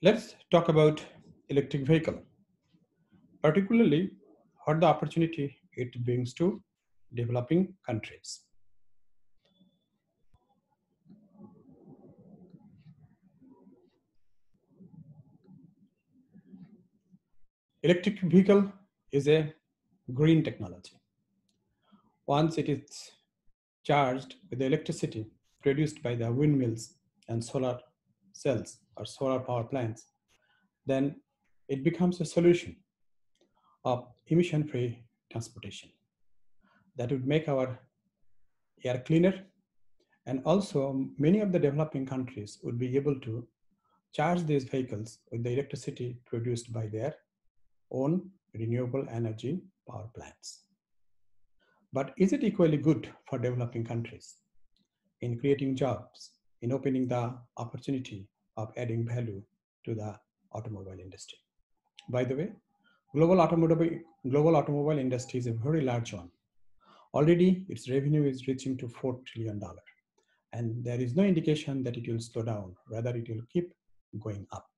Let's talk about electric vehicle, particularly what the opportunity it brings to developing countries. Electric vehicle is a green technology. Once it is charged with the electricity produced by the windmills and solar cells or solar power plants, then it becomes a solution of emission-free transportation that would make our air cleaner, and also many of the developing countries would be able to charge these vehicles with the electricity produced by their own renewable energy power plants. But is it equally good for developing countries in creating jobs, in opening the opportunity of adding value to the automobile industry? By the way, global automobile industry is a very large one. Already its revenue is reaching to $4 trillion. And there is no indication that it will slow down, rather it will keep going up.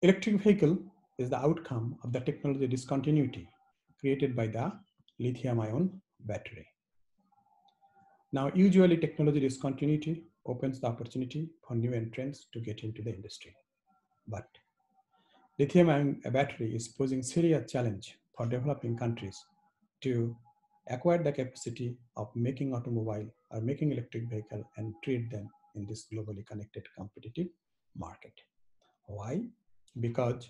Electric vehicle is the outcome of the technology discontinuity created by the lithium-ion battery. Now, usually technology discontinuity opens the opportunity for new entrants to get into the industry. But lithium-ion battery is posing serious challenge for developing countries to acquire the capacity of making automobile or making electric vehicle and trade them in this globally connected competitive market. Why? Because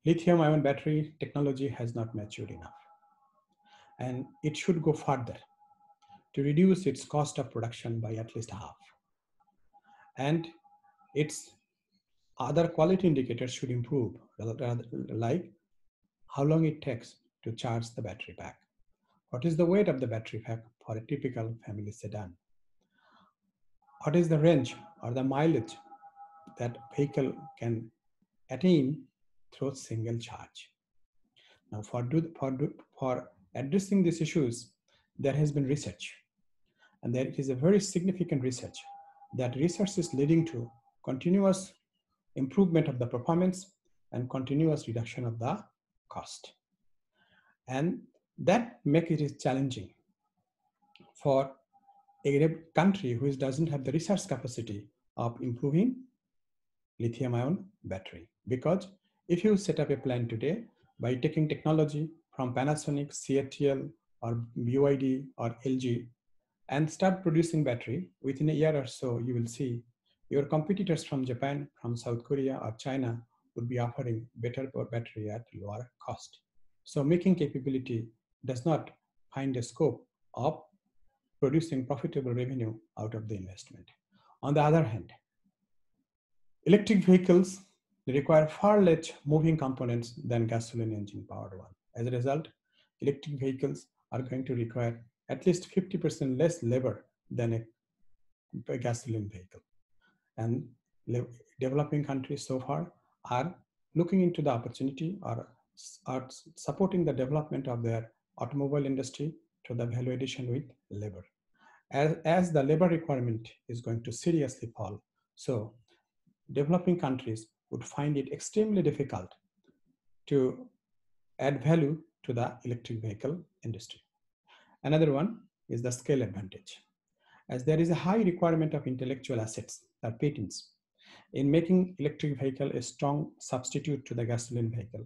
lithium-ion battery technology has not matured enough, and it should go further to reduce its cost of production by at least half. And its other quality indicators should improve, like how long it takes to charge the battery pack. What is the weight of the battery pack for a typical family sedan? What is the range or the mileage that vehicle can attain through single charge? Now, for addressing these issues, there has been research, and there is a very significant research. That research is leading to continuous improvement of the performance and continuous reduction of the cost. And that makes it challenging for a country which doesn't have the research capacity of improving lithium-ion battery. Because if you set up a plant today by taking technology from Panasonic, CATL, or BYD or LG and start producing battery, within a year or so, you will see your competitors from Japan, from South Korea or China would be offering better battery at lower cost. So making capability does not find a scope of producing profitable revenue out of the investment. On the other hand, electric vehicles require far less moving components than gasoline engine powered one. As a result, electric vehicles are going to require at least 50% less labor than a gasoline vehicle. And developing countries so far are looking into the opportunity or are supporting the development of their automobile industry to the value addition with labor. As the labor requirement is going to seriously fall, so developing countries would find it extremely difficult to add value to the electric vehicle industry. Another one is the scale advantage. As there is a high requirement of intellectual assets or patents in making electric vehicle a strong substitute to the gasoline vehicle.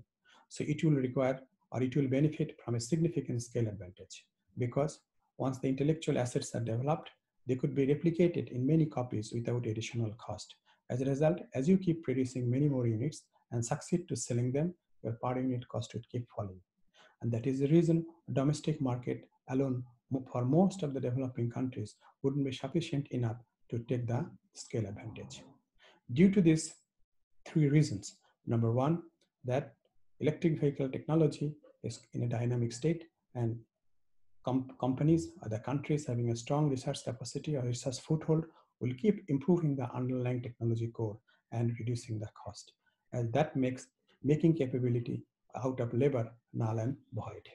So it will require or it will benefit from a significant scale advantage, because once the intellectual assets are developed, they could be replicated in many copies without additional cost. As a result, as you keep producing many more units and succeed to selling them, your per unit cost would keep falling. And that is the reason domestic market alone for most of the developing countries wouldn't be sufficient enough to take the scale advantage. Due to these three reasons, number one, that electric vehicle technology is in a dynamic state, and companies or the countries having a strong research capacity or research foothold will keep improving the underlying technology core and reducing the cost. And that makes making capability out of labor null and void.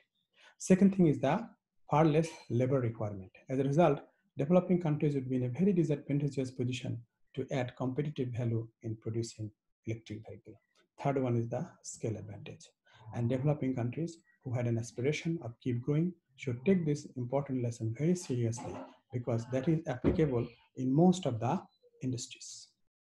Second thing is the far less labor requirement. As a result, developing countries would be in a very disadvantageous position to add competitive value in producing electric vehicle. Third one is the scale advantage. And developing countries who had an aspiration of keep growing should take this important lesson very seriously because that is applicable in most of the industries.